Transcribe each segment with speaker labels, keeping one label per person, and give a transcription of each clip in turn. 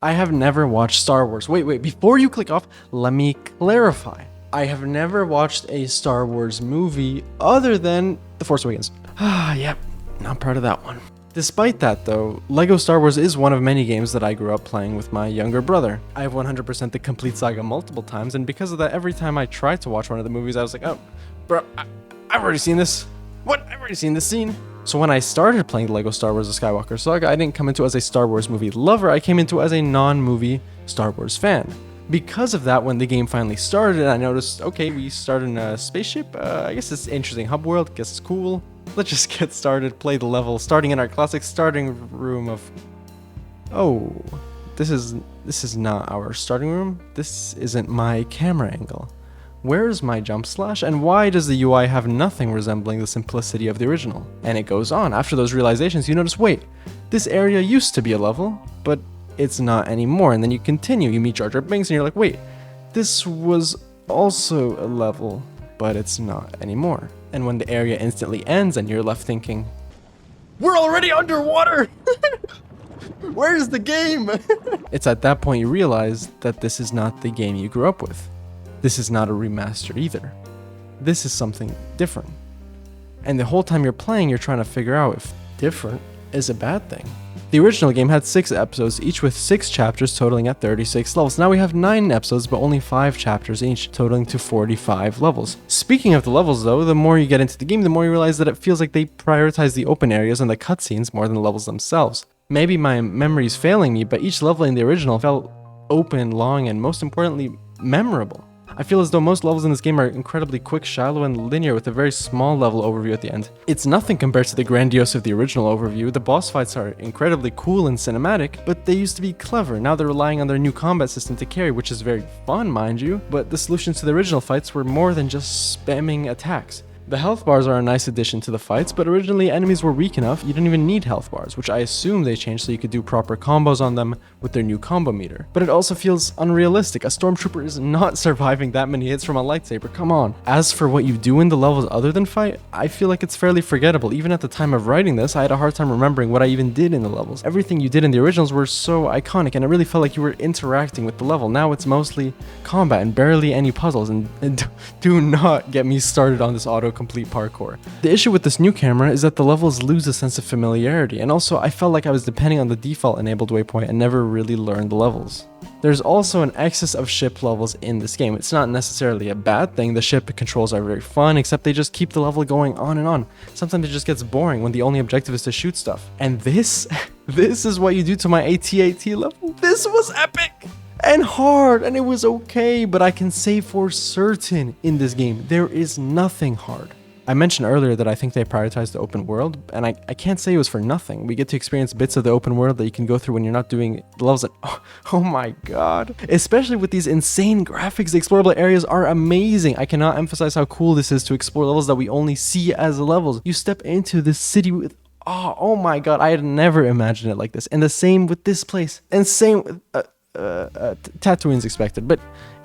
Speaker 1: I have never watched Star Wars. Wait, before you click off, let me clarify. I have never watched a Star Wars movie other than The Force Awakens. Yep, not part of that one. Despite that though, LEGO Star Wars is one of many games that I grew up playing with my younger brother. I have 100% the Complete Saga multiple times, and because of that, every time I tried to watch one of the movies, I was like, oh, bro, I've already seen this. What? I've already seen this scene. So when I started playing LEGO Star Wars The Skywalker Saga, I didn't come into it as a Star Wars movie lover, I came into it as a non-movie Star Wars fan. Because of that, when the game finally started, I noticed, okay, we start in a spaceship, I guess it's interesting hub world, guess it's cool. Let's just get started, play the level, starting in our classic starting room of... Oh, this is not our starting room. This isn't my camera angle. Where is my jump slash, and why does the UI have nothing resembling the simplicity of the original? And it goes on. After those realizations, you notice, wait, this area used to be a level, but it's not anymore. And then you continue, you meet Jar Jar Binks, and you're like, wait, this was also a level, but it's not anymore. And when the area instantly ends and you're left thinking, we're already underwater! Where's the game? It's at that point you realize that this is not the game you grew up with. This is not a remaster either. This is something different. And the whole time you're playing, you're trying to figure out if different is a bad thing. The original game had 6 episodes, each with 6 chapters totaling at 36 levels. Now we have 9 episodes, but only 5 chapters each, totaling to 45 levels. Speaking of the levels though, the more you get into the game, the more you realize that it feels like they prioritize the open areas and the cutscenes more than the levels themselves. Maybe my memory's failing me, but each level in the original felt open, long, and most importantly, memorable. I feel as though most levels in this game are incredibly quick, shallow, and linear with a very small level overview at the end. It's nothing compared to the grandiose of the original overview. The boss fights are incredibly cool and cinematic, but they used to be clever. Now they're relying on their new combat system to carry, which is very fun, mind you, but the solutions to the original fights were more than just spamming attacks. The health bars are a nice addition to the fights, but originally enemies were weak enough you didn't even need health bars, which I assume they changed so you could do proper combos on them with their new combo meter. But it also feels unrealistic. A stormtrooper is not surviving that many hits from a lightsaber, come on. As for what you do in the levels other than fight, I feel like it's fairly forgettable. Even at the time of writing this, I had a hard time remembering what I even did in the levels. Everything you did in the originals were so iconic, and it really felt like you were interacting with the level. Now it's mostly combat and barely any puzzles, and do not get me started on this autocomplete parkour. The issue with this new camera is that the levels lose a sense of familiarity, and also I felt like I was depending on the default enabled waypoint and never really learned the levels. There's also an excess of ship levels in this game. It's not necessarily a bad thing. The ship controls are very fun, except they just keep the level going on and on. Sometimes it just gets boring when the only objective is to shoot stuff. And this is what you do to my AT-AT level. This was epic! And hard, and it was okay, but I can say for certain in this game, there is nothing hard. I mentioned earlier that I think they prioritized the open world, and I can't say it was for nothing. We get to experience bits of the open world that you can go through when you're not doing the levels that, oh my god. Especially with these insane graphics, the explorable areas are amazing. I cannot emphasize how cool this is to explore levels that we only see as levels. You step into this city with, oh my god, I had never imagined it like this. And the same with this place, and same with, Tatooine's expected, but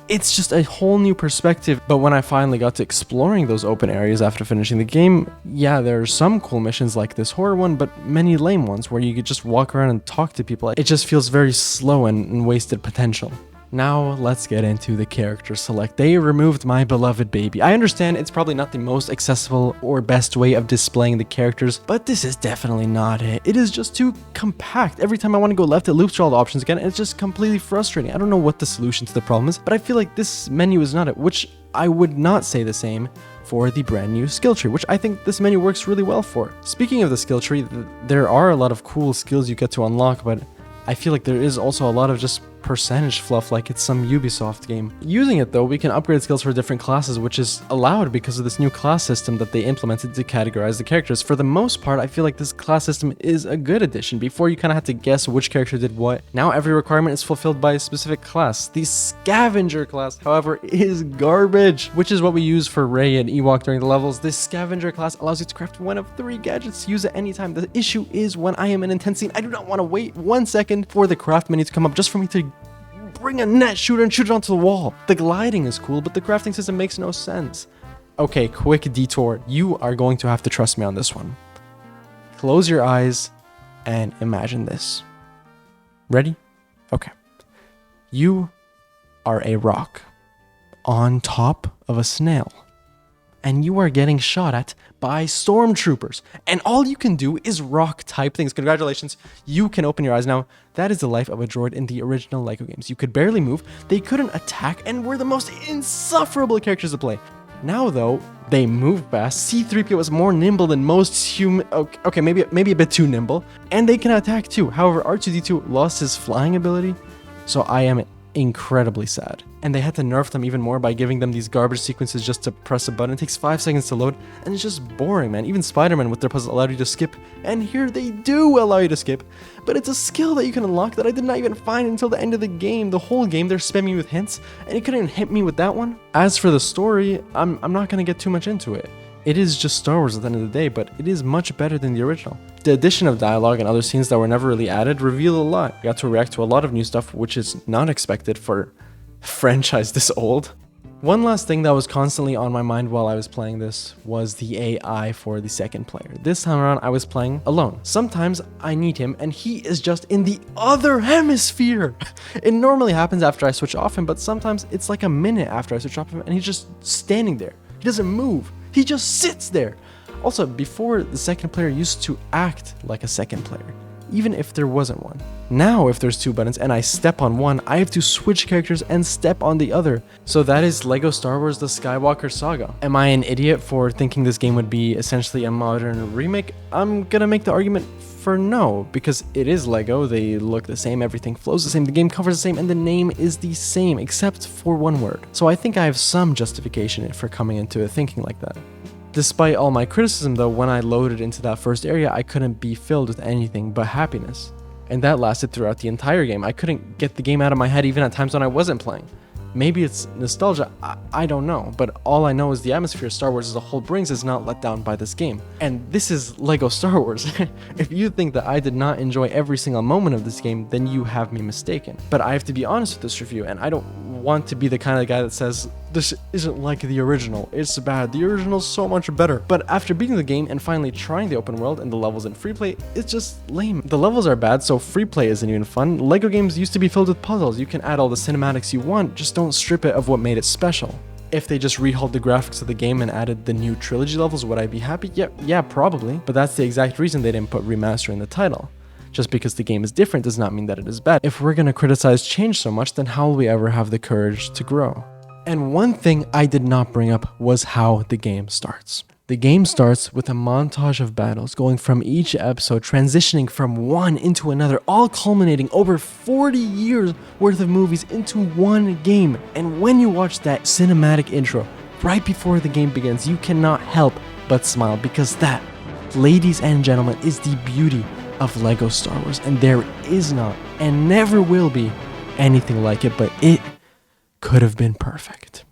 Speaker 1: it's just a whole new perspective. But when I finally got to exploring those open areas after finishing the game, yeah, there are some cool missions like this horror one, but many lame ones where you could just walk around and talk to people. It just feels very slow and wasted potential. Now let's get into the character select. They removed my beloved baby. I understand it's probably not the most accessible or best way of displaying the characters, but this is definitely not it. It is just too compact. Every time I want to go left, it loops through all the options again, and it's just completely frustrating. I don't know what the solution to the problem is, but I feel like this menu is not it, which I would not say the same for the brand new skill tree, which I think this menu works really well for. Speaking of the skill tree, there are a lot of cool skills you get to unlock, but I feel like there is also a lot of just percentage fluff like it's some Ubisoft game. Using it though, we can upgrade skills for different classes, which is allowed because of this new class system that they implemented to categorize the characters. For the most part, I feel like this class system is a good addition. Before you kind of had to guess which character did what. Now every requirement is fulfilled by a specific class. The scavenger class, however, is garbage, which is what we use for Rey and Ewok during the levels. This scavenger class allows you to craft one of 3 gadgets to use at any time. The issue is when I am in intense scene, I do not want to wait 1 second for the craft menu to come up just for me to bring a net shooter and shoot it onto the wall. The gliding is cool, but the crafting system makes no sense. Okay, quick detour. You are going to have to trust me on this one. Close your eyes and imagine this. Ready? Okay. You are a rock on top of a snail, and you are getting shot at by stormtroopers, and all you can do is rock type things. Congratulations, you can open your eyes now. That is the life of a droid in the original LEGO games. You could barely move, they couldn't attack, and were the most insufferable characters to play. Now though, they move fast. C-3PO is more nimble than most human. Okay, maybe a bit too nimble, and they can attack too. However, R2-D2 lost his flying ability, so I am incredibly sad. And they had to nerf them even more by giving them these garbage sequences just to press a button. It takes 5 seconds to load, and it's just boring, man. Even Spider-Man with their puzzles allowed you to skip, and here they do allow you to skip, but it's a skill that you can unlock that I did not even find until the end of the game. The whole game they're spamming me with hints, and you couldn't even hit me with that one. As for the story, I'm not gonna get too much into it. It is just Star Wars at the end of the day, but it is much better than the original. The addition of dialogue and other scenes that were never really added reveal a lot. I got to react to a lot of new stuff, which is not expected for a franchise this old. One last thing that was constantly on my mind while I was playing this was the AI for the second player. This time around, I was playing alone. Sometimes I need him, and he is just in the other hemisphere. It normally happens after I switch off him, but sometimes it's like a minute after I switch off him, and he's just standing there. He doesn't move. He just sits there. Also, before, the second player used to act like a second player, even if there wasn't one. Now, if there's 2 buttons and I step on one, I have to switch characters and step on the other. So that is LEGO Star Wars The Skywalker Saga. Am I an idiot for thinking this game would be essentially a modern remake? I'm gonna make the argument for no, because it is LEGO, they look the same, everything flows the same, the game covers the same, and the name is the same, except for one word. So I think I have some justification for coming into it thinking like that. Despite all my criticism though, when I loaded into that first area, I couldn't be filled with anything but happiness. And that lasted throughout the entire game. I couldn't get the game out of my head even at times when I wasn't playing. Maybe it's nostalgia, I don't know, but all I know is the atmosphere Star Wars as a whole brings is not let down by this game. And this is LEGO Star Wars. If you think that I did not enjoy every single moment of this game, then you have me mistaken. But I have to be honest with this review, and I don't want to be the kind of guy that says, this isn't like the original, it's bad, the original's so much better. But after beating the game and finally trying the open world and the levels in free play, it's just lame. The levels are bad, so free play isn't even fun. LEGO games used to be filled with puzzles. You can add all the cinematics you want, just don't strip it of what made it special. If they just rehauled the graphics of the game and added the new trilogy levels, would I be happy? Yeah, probably. But that's the exact reason they didn't put remaster in the title. Just because the game is different does not mean that it is bad. If we're gonna criticize change so much, then how will we ever have the courage to grow? And one thing I did not bring up was how the game starts. The game starts with a montage of battles going from each episode, transitioning from one into another, all culminating over 40 years worth of movies into one game. And when you watch that cinematic intro right before the game begins, you cannot help but smile, because that, ladies and gentlemen, is the beauty of LEGO Star Wars, and there is not and never will be anything like it, but it could have been perfect.